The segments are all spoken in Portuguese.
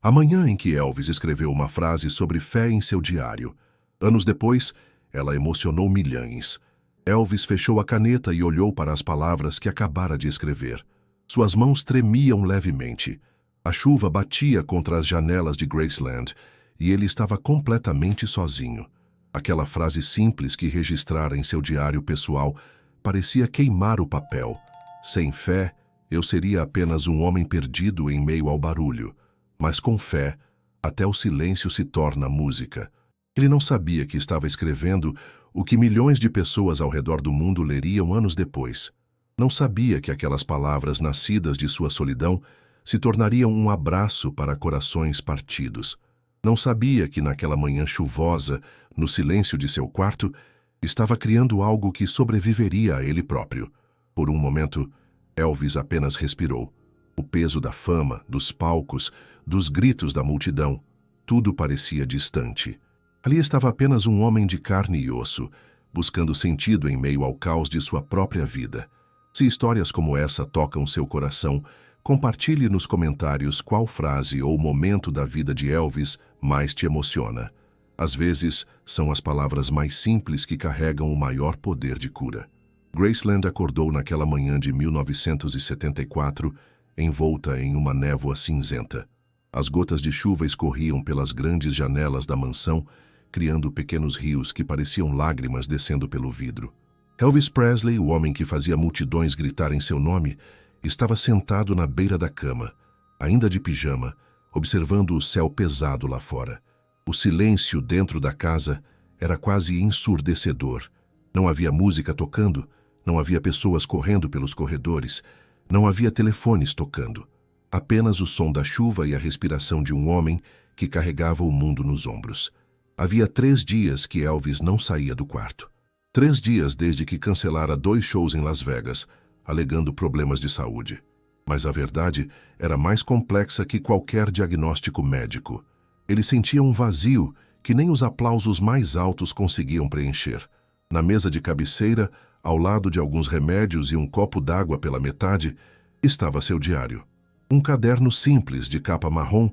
A manhã em que Elvis escreveu uma frase sobre fé em seu diário. Anos depois, ela emocionou milhões. Elvis fechou a caneta e olhou para as palavras que acabara de escrever. Suas mãos tremiam levemente. A chuva batia contra as janelas de Graceland e ele estava completamente sozinho. Aquela frase simples que registrara em seu diário pessoal parecia queimar o papel. Sem fé, eu seria apenas um homem perdido em meio ao barulho. Mas com fé, até o silêncio se torna música. Ele não sabia que estava escrevendo o que milhões de pessoas ao redor do mundo leriam anos depois. Não sabia que aquelas palavras nascidas de sua solidão se tornariam um abraço para corações partidos. Não sabia que naquela manhã chuvosa, no silêncio de seu quarto, estava criando algo que sobreviveria a ele próprio. Por um momento, Elvis apenas respirou. O peso da fama, dos palcos, dos gritos da multidão, tudo parecia distante. Ali estava apenas um homem de carne e osso, buscando sentido em meio ao caos de sua própria vida. Se histórias como essa tocam seu coração, compartilhe nos comentários qual frase ou momento da vida de Elvis mais te emociona. Às vezes, são as palavras mais simples que carregam o maior poder de cura. Graceland acordou naquela manhã de 1974, envolta em uma névoa cinzenta. As gotas de chuva escorriam pelas grandes janelas da mansão, criando pequenos rios que pareciam lágrimas descendo pelo vidro. Elvis Presley, o homem que fazia multidões gritarem seu nome, estava sentado na beira da cama, ainda de pijama, observando o céu pesado lá fora. O silêncio dentro da casa era quase ensurdecedor. Não havia música tocando, não havia pessoas correndo pelos corredores, não havia telefones tocando. Apenas o som da chuva e a respiração de um homem que carregava o mundo nos ombros. Havia 3 dias que Elvis não saía do quarto. 3 dias desde que cancelara 2 shows em Las Vegas, alegando problemas de saúde. Mas a verdade era mais complexa que qualquer diagnóstico médico. Ele sentia um vazio que nem os aplausos mais altos conseguiam preencher. Na mesa de cabeceira, ao lado de alguns remédios e um copo d'água pela metade, estava seu diário. Um caderno simples de capa marrom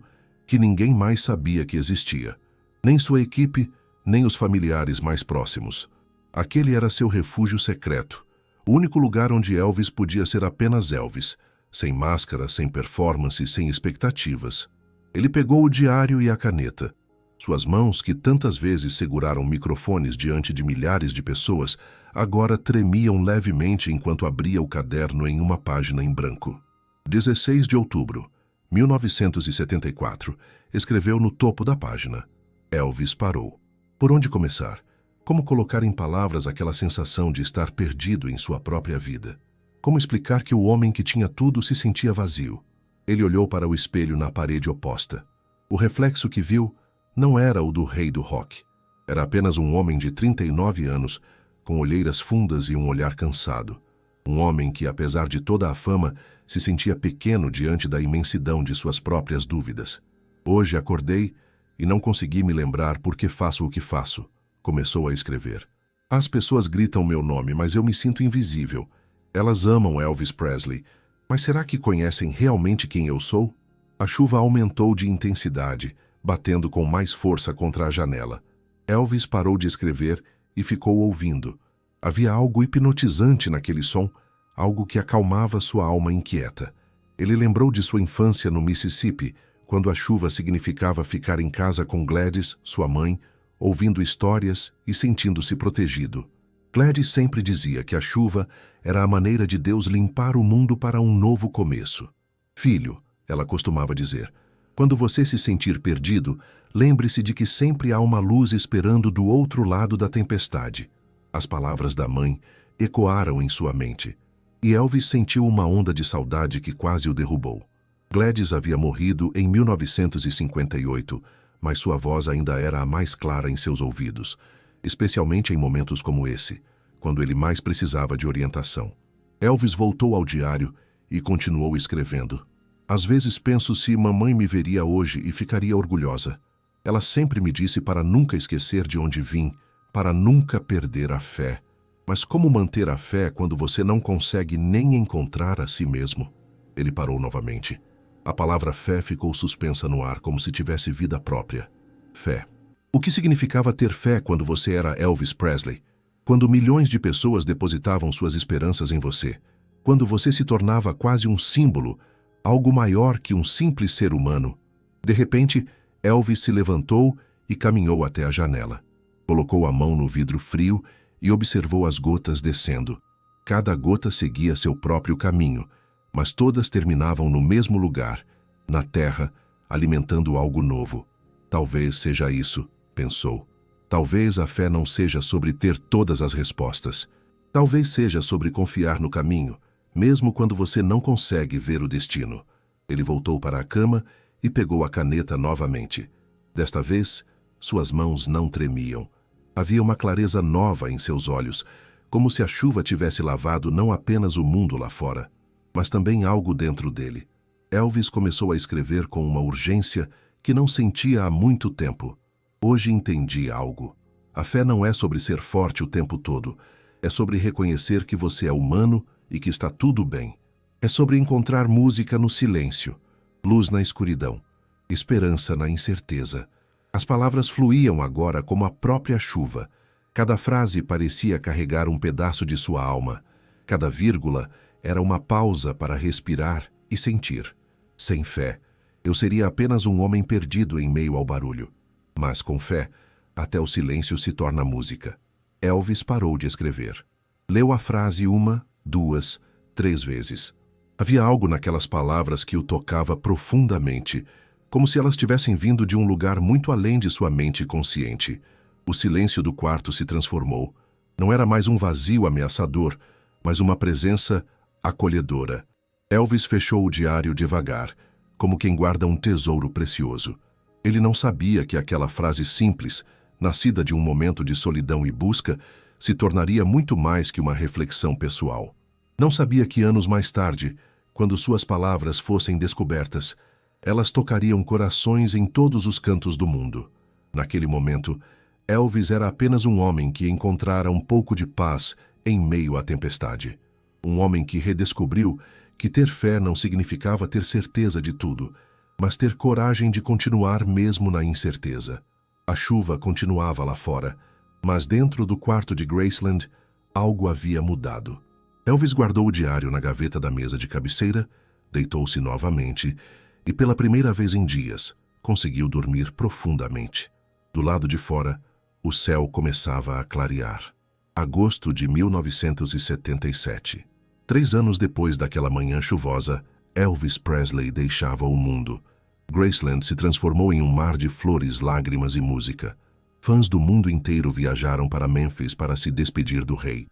que ninguém mais sabia que existia. Nem sua equipe, nem os familiares mais próximos. Aquele era seu refúgio secreto. O único lugar onde Elvis podia ser apenas Elvis, sem máscara, sem performance, sem expectativas. Ele pegou o diário e a caneta. Suas mãos, que tantas vezes seguraram microfones diante de milhares de pessoas, agora tremiam levemente enquanto abria o caderno em uma página em branco. 16 de outubro, 1974, escreveu no topo da página. Elvis parou. Por onde começar? Como colocar em palavras aquela sensação de estar perdido em sua própria vida? Como explicar que o homem que tinha tudo se sentia vazio? Ele olhou para o espelho na parede oposta. O reflexo que viu não era o do rei do rock. Era apenas um homem de 39 anos, com olheiras fundas e um olhar cansado. Um homem que, apesar de toda a fama, se sentia pequeno diante da imensidão de suas próprias dúvidas. Hoje acordei e não consegui me lembrar por que faço o que faço. Começou a escrever. As pessoas gritam meu nome, mas eu me sinto invisível. Elas amam Elvis Presley, mas será que conhecem realmente quem eu sou? A chuva aumentou de intensidade, batendo com mais força contra a janela. Elvis parou de escrever e ficou ouvindo. Havia algo hipnotizante naquele som, algo que acalmava sua alma inquieta. Ele lembrou de sua infância no Mississippi, quando a chuva significava ficar em casa com Gladys, sua mãe, ouvindo histórias e sentindo-se protegido. Gladys sempre dizia que a chuva era a maneira de Deus limpar o mundo para um novo começo. Filho, ela costumava dizer, quando você se sentir perdido, lembre-se de que sempre há uma luz esperando do outro lado da tempestade. As palavras da mãe ecoaram em sua mente, e Elvis sentiu uma onda de saudade que quase o derrubou. Gladys havia morrido em 1958, mas sua voz ainda era a mais clara em seus ouvidos, especialmente em momentos como esse, quando ele mais precisava de orientação. Elvis voltou ao diário e continuou escrevendo. Às vezes penso se mamãe me veria hoje e ficaria orgulhosa. Ela sempre me disse para nunca esquecer de onde vim, para nunca perder a fé. Mas como manter a fé quando você não consegue nem encontrar a si mesmo? Ele parou novamente. A palavra fé ficou suspensa no ar como se tivesse vida própria. Fé. O que significava ter fé quando você era Elvis Presley? Quando milhões de pessoas depositavam suas esperanças em você? Quando você se tornava quase um símbolo, algo maior que um simples ser humano? De repente, Elvis se levantou e caminhou até a janela. Colocou a mão no vidro frio e observou as gotas descendo. Cada gota seguia seu próprio caminho, mas todas terminavam no mesmo lugar, na terra, alimentando algo novo. Talvez seja isso, pensou. Talvez a fé não seja sobre ter todas as respostas. Talvez seja sobre confiar no caminho, mesmo quando você não consegue ver o destino. Ele voltou para a cama e pegou a caneta novamente. Desta vez, suas mãos não tremiam. Havia uma clareza nova em seus olhos, como se a chuva tivesse lavado não apenas o mundo lá fora, mas também algo dentro dele. Elvis começou a escrever com uma urgência que não sentia há muito tempo. Hoje entendi algo. A fé não é sobre ser forte o tempo todo. É sobre reconhecer que você é humano e que está tudo bem. É sobre encontrar música no silêncio, luz na escuridão, esperança na incerteza. As palavras fluíam agora como a própria chuva. Cada frase parecia carregar um pedaço de sua alma. Cada vírgula era uma pausa para respirar e sentir. Sem fé, eu seria apenas um homem perdido em meio ao barulho. Mas com fé, até o silêncio se torna música. Elvis parou de escrever. Leu a frase 1, 2, 3 vezes. Havia algo naquelas palavras que o tocava profundamente, como se elas tivessem vindo de um lugar muito além de sua mente consciente. O silêncio do quarto se transformou. Não era mais um vazio ameaçador, mas uma presença acolhedora. Elvis fechou o diário devagar, como quem guarda um tesouro precioso. Ele não sabia que aquela frase simples, nascida de um momento de solidão e busca, se tornaria muito mais que uma reflexão pessoal. Não sabia que anos mais tarde, quando suas palavras fossem descobertas, elas tocariam corações em todos os cantos do mundo. Naquele momento, Elvis era apenas um homem que encontrara um pouco de paz em meio à tempestade. Um homem que redescobriu que ter fé não significava ter certeza de tudo, mas ter coragem de continuar mesmo na incerteza. A chuva continuava lá fora, mas dentro do quarto de Graceland, algo havia mudado. Elvis guardou o diário na gaveta da mesa de cabeceira, deitou-se novamente e, pela primeira vez em dias, conseguiu dormir profundamente. Do lado de fora, o céu começava a clarear. Agosto de 1977. 3 anos depois daquela manhã chuvosa, Elvis Presley deixava o mundo. Graceland se transformou em um mar de flores, lágrimas e música. Fãs do mundo inteiro viajaram para Memphis para se despedir do rei.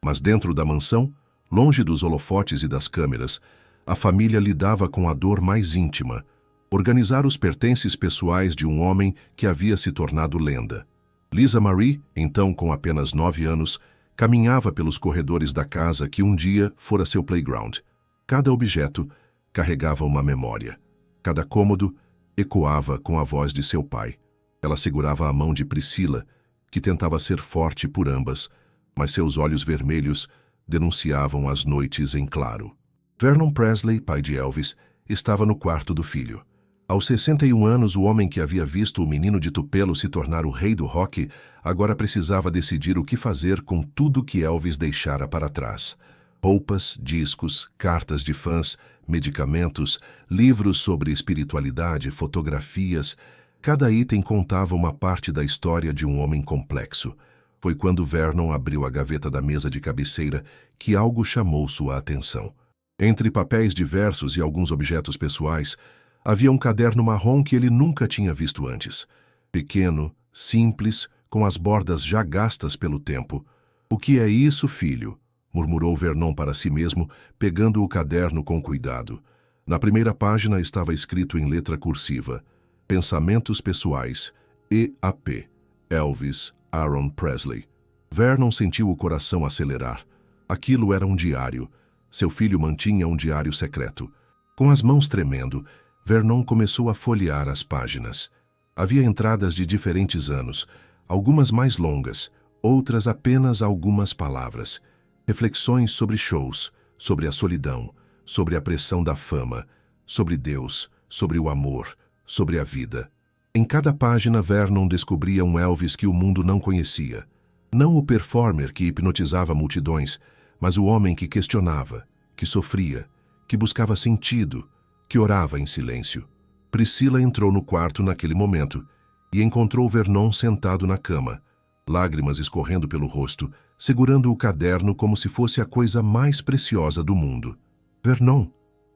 Mas dentro da mansão, longe dos holofotes e das câmeras, a família lidava com a dor mais íntima: organizar os pertences pessoais de um homem que havia se tornado lenda. Lisa Marie, então com apenas 9 anos, caminhava pelos corredores da casa que um dia fora seu playground. Cada objeto carregava uma memória. Cada cômodo ecoava com a voz de seu pai. Ela segurava a mão de Priscila, que tentava ser forte por ambas, mas seus olhos vermelhos denunciavam as noites em claro. Vernon Presley, pai de Elvis, estava no quarto do filho. Aos 61 anos, o homem que havia visto o menino de Tupelo se tornar o rei do rock, agora precisava decidir o que fazer com tudo que Elvis deixara para trás. Roupas, discos, cartas de fãs, medicamentos, livros sobre espiritualidade, fotografias. Cada item contava uma parte da história de um homem complexo. Foi quando Vernon abriu a gaveta da mesa de cabeceira que algo chamou sua atenção. Entre papéis diversos e alguns objetos pessoais, havia um caderno marrom que ele nunca tinha visto antes. Pequeno, simples, com as bordas já gastas pelo tempo. "O que é isso, filho?" murmurou Vernon para si mesmo, pegando o caderno com cuidado. Na primeira página estava escrito em letra cursiva: Pensamentos Pessoais, E.A.P. Elvis Aaron Presley. Vernon sentiu o coração acelerar. Aquilo era um diário. Seu filho mantinha um diário secreto. Com as mãos tremendo, Vernon começou a folhear as páginas. Havia entradas de diferentes anos, algumas mais longas, outras apenas algumas palavras. Reflexões sobre shows, sobre a solidão, sobre a pressão da fama, sobre Deus, sobre o amor, sobre a vida. Em cada página, Vernon descobria um Elvis que o mundo não conhecia. Não o performer que hipnotizava multidões, mas o homem que questionava, que sofria, que buscava sentido, que orava em silêncio. Priscila entrou no quarto naquele momento e encontrou Vernon sentado na cama, lágrimas escorrendo pelo rosto, segurando o caderno como se fosse a coisa mais preciosa do mundo. Vernon,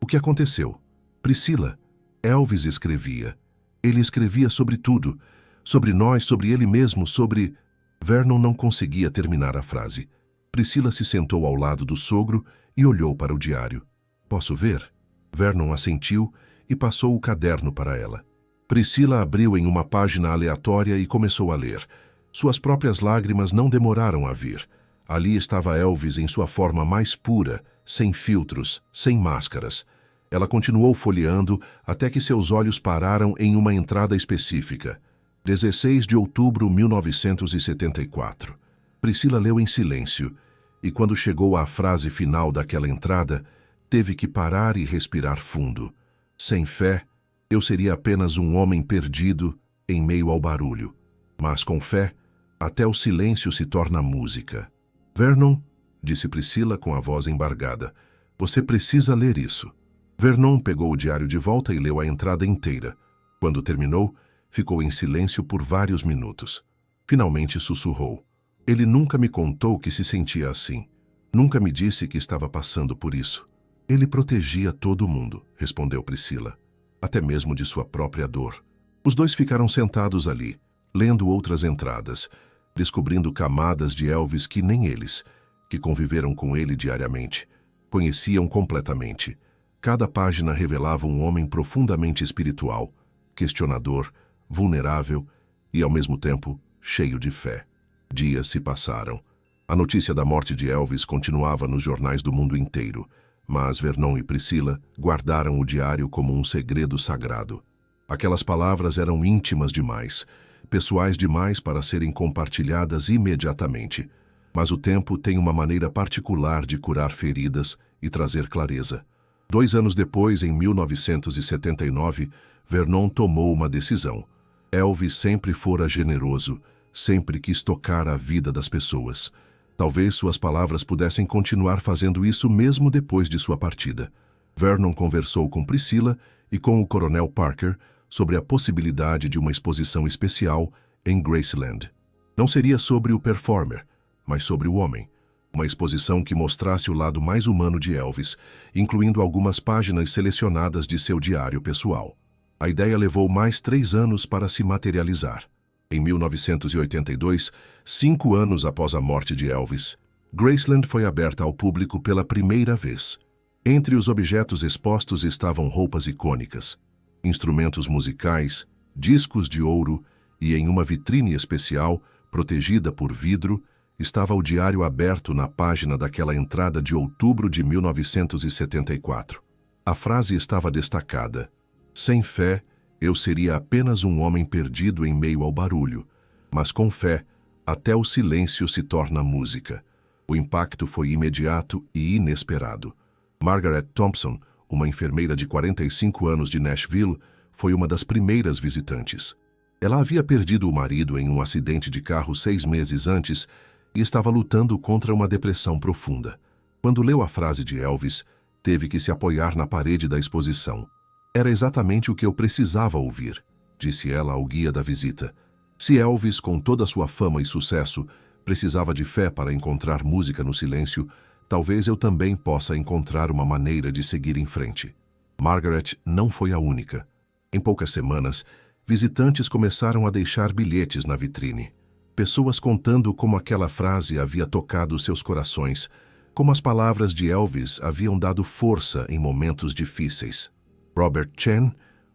o que aconteceu? Priscila, Elvis escrevia. Ele escrevia sobre tudo, sobre nós, sobre ele mesmo, sobre... Vernon não conseguia terminar a frase. Priscila se sentou ao lado do sogro e olhou para o diário. Posso ver? Vernon assentiu e passou o caderno para ela. Priscila abriu em uma página aleatória e começou a ler. Suas próprias lágrimas não demoraram a vir. Ali estava Elvis em sua forma mais pura, sem filtros, sem máscaras. Ela continuou folheando até que seus olhos pararam em uma entrada específica. 16 de outubro de 1974. Priscila leu em silêncio, e quando chegou à frase final daquela entrada, teve que parar e respirar fundo. Sem fé, eu seria apenas um homem perdido em meio ao barulho. Mas com fé, até o silêncio se torna música. Vernon, disse Priscila com a voz embargada, você precisa ler isso. Vernon pegou o diário de volta e leu a entrada inteira. Quando terminou, ficou em silêncio por vários minutos. Finalmente sussurrou. Ele nunca me contou que se sentia assim. Nunca me disse que estava passando por isso. Ele protegia todo mundo, respondeu Priscila, até mesmo de sua própria dor. Os dois ficaram sentados ali, lendo outras entradas, descobrindo camadas de Elvis que nem eles, que conviveram com ele diariamente, conheciam completamente. Cada página revelava um homem profundamente espiritual, questionador, vulnerável e, ao mesmo tempo, cheio de fé. Dias se passaram. A notícia da morte de Elvis continuava nos jornais do mundo inteiro, mas Vernon e Priscila guardaram o diário como um segredo sagrado. Aquelas palavras eram íntimas demais, pessoais demais para serem compartilhadas imediatamente. Mas o tempo tem uma maneira particular de curar feridas e trazer clareza. 2 anos depois, em 1979, Vernon tomou uma decisão. Elvis sempre fora generoso, sempre quis tocar a vida das pessoas. Talvez suas palavras pudessem continuar fazendo isso mesmo depois de sua partida. Vernon conversou com Priscila e com o Coronel Parker sobre a possibilidade de uma exposição especial em Graceland. Não seria sobre o performer, mas sobre o homem. Uma exposição que mostrasse o lado mais humano de Elvis, incluindo algumas páginas selecionadas de seu diário pessoal. A ideia levou mais 3 anos para se materializar. Em 1982, 5 anos após a morte de Elvis, Graceland foi aberta ao público pela primeira vez. Entre os objetos expostos estavam roupas icônicas, instrumentos musicais, discos de ouro e, em uma vitrine especial, protegida por vidro, estava o diário aberto na página daquela entrada de outubro de 1974. A frase estava destacada: sem fé, eu seria apenas um homem perdido em meio ao barulho, mas com fé, até o silêncio se torna música. O impacto foi imediato e inesperado. Margaret Thompson, uma enfermeira de 45 anos de Nashville, foi uma das primeiras visitantes. Ela havia perdido o marido em um acidente de carro 6 meses antes e estava lutando contra uma depressão profunda. Quando leu a frase de Elvis, teve que se apoiar na parede da exposição. Era exatamente o que eu precisava ouvir, disse ela ao guia da visita. Se Elvis, com toda a sua fama e sucesso, precisava de fé para encontrar música no silêncio, talvez eu também possa encontrar uma maneira de seguir em frente. Margaret não foi a única. Em poucas semanas, visitantes começaram a deixar bilhetes na vitrine. Pessoas contando como aquela frase havia tocado seus corações, como as palavras de Elvis haviam dado força em momentos difíceis. Robert Chen,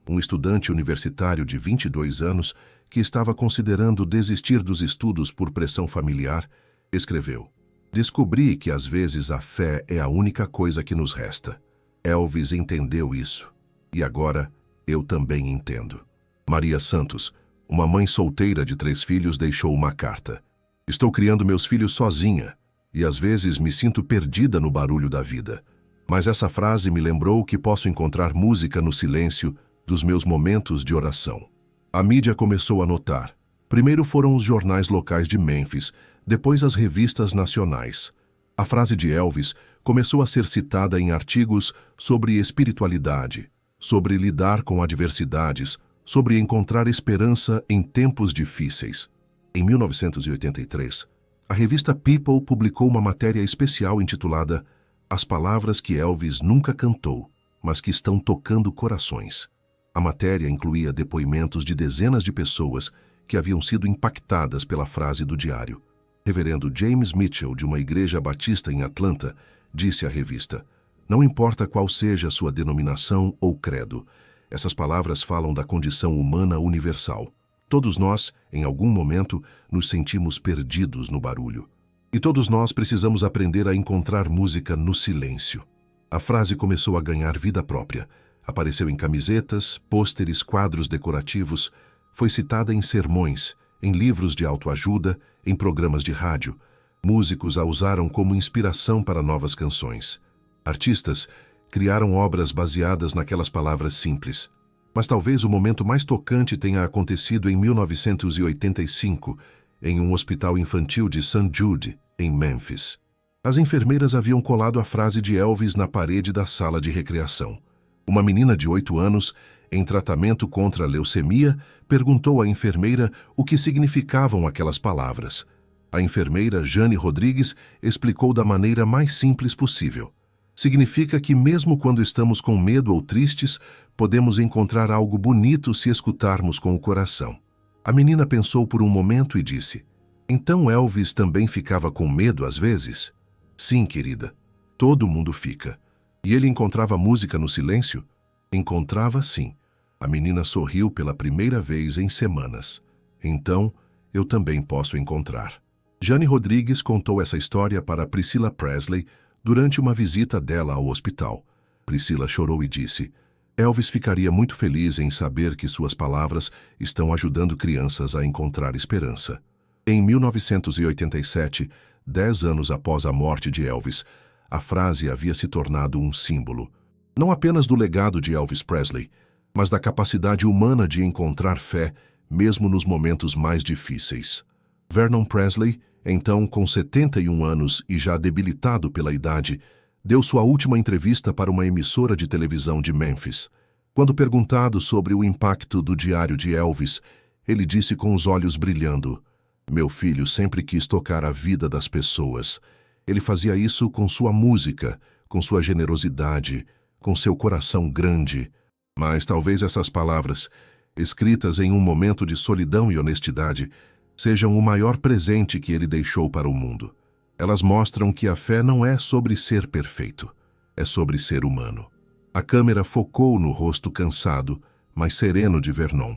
um estudante universitário de 22 anos que estava considerando desistir dos estudos por pressão familiar, escreveu: descobri que às vezes a fé é a única coisa que nos resta. Elvis entendeu isso. E agora eu também entendo. Maria Santos, uma mãe solteira de 3 filhos, deixou uma carta. Estou criando meus filhos sozinha e às vezes me sinto perdida no barulho da vida. Mas essa frase me lembrou que posso encontrar música no silêncio dos meus momentos de oração. A mídia começou a notar. Primeiro foram os jornais locais de Memphis, depois as revistas nacionais. A frase de Elvis começou a ser citada em artigos sobre espiritualidade, sobre lidar com adversidades, sobre encontrar esperança em tempos difíceis. Em 1983, a revista People publicou uma matéria especial intitulada As Palavras que Elvis Nunca Cantou, mas que estão tocando corações. A matéria incluía depoimentos de dezenas de pessoas que haviam sido impactadas pela frase do diário. Reverendo James Mitchell, de uma igreja batista em Atlanta, disse à revista: "Não importa qual seja a sua denominação ou credo, essas palavras falam da condição humana universal. Todos nós, em algum momento, nos sentimos perdidos no barulho. E todos nós precisamos aprender a encontrar música no silêncio." A frase começou a ganhar vida própria. Apareceu em camisetas, pôsteres, quadros decorativos. Foi citada em sermões, em livros de autoajuda, em programas de rádio. Músicos a usaram como inspiração para novas canções. Artistas criaram obras baseadas naquelas palavras simples. Mas talvez o momento mais tocante tenha acontecido em 1985, em um hospital infantil de St. Jude, em Memphis. As enfermeiras haviam colado a frase de Elvis na parede da sala de recreação. Uma menina de 8 anos, em tratamento contra a leucemia, perguntou à enfermeira o que significavam aquelas palavras. A enfermeira Jane Rodrigues explicou da maneira mais simples possível. Significa que mesmo quando estamos com medo ou tristes, podemos encontrar algo bonito se escutarmos com o coração. A menina pensou por um momento e disse: "Então Elvis também ficava com medo às vezes?" "Sim, querida. Todo mundo fica." "E ele encontrava música no silêncio?" "Encontrava, sim." A menina sorriu pela primeira vez em semanas. "Então, eu também posso encontrar." Jane Rodrigues contou essa história para Priscilla Presley durante uma visita dela ao hospital. Priscilla chorou e disse: "Elvis ficaria muito feliz em saber que suas palavras estão ajudando crianças a encontrar esperança." Em 1987, 10 anos após a morte de Elvis, a frase havia se tornado um símbolo, não apenas do legado de Elvis Presley, mas da capacidade humana de encontrar fé, mesmo nos momentos mais difíceis. Vernon Presley, então com 71 anos e já debilitado pela idade, deu sua última entrevista para uma emissora de televisão de Memphis. Quando perguntado sobre o impacto do diário de Elvis, ele disse com os olhos brilhando: "Meu filho sempre quis tocar a vida das pessoas. Ele fazia isso com sua música, com sua generosidade, com seu coração grande. Mas talvez essas palavras, escritas em um momento de solidão e honestidade, sejam o maior presente que ele deixou para o mundo. Elas mostram que a fé não é sobre ser perfeito, é sobre ser humano." A câmera focou no rosto cansado, mas sereno de Vernon.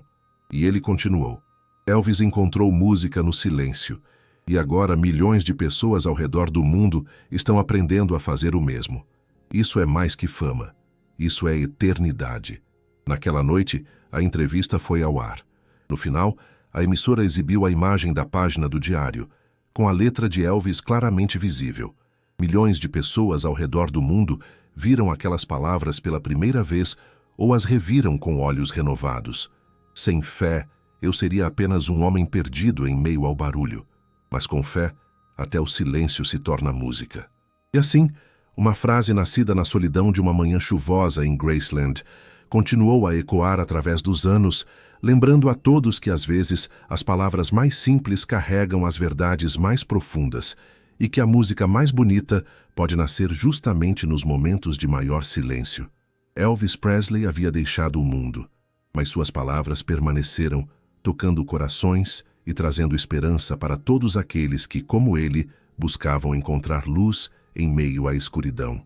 E ele continuou: "Elvis encontrou música no silêncio, e agora milhões de pessoas ao redor do mundo estão aprendendo a fazer o mesmo. Isso é mais que fama. Isso é eternidade." Naquela noite, a entrevista foi ao ar. No final, a emissora exibiu a imagem da página do diário, com a letra de Elvis claramente visível. Milhões de pessoas ao redor do mundo viram aquelas palavras pela primeira vez ou as reviram com olhos renovados. Sem fé, eu seria apenas um homem perdido em meio ao barulho. Mas com fé, até o silêncio se torna música. E assim, uma frase nascida na solidão de uma manhã chuvosa em Graceland continuou a ecoar através dos anos, lembrando a todos que às vezes as palavras mais simples carregam as verdades mais profundas e que a música mais bonita pode nascer justamente nos momentos de maior silêncio. Elvis Presley havia deixado o mundo, mas suas palavras permaneceram, tocando corações e trazendo esperança para todos aqueles que, como ele, buscavam encontrar luz em meio à escuridão.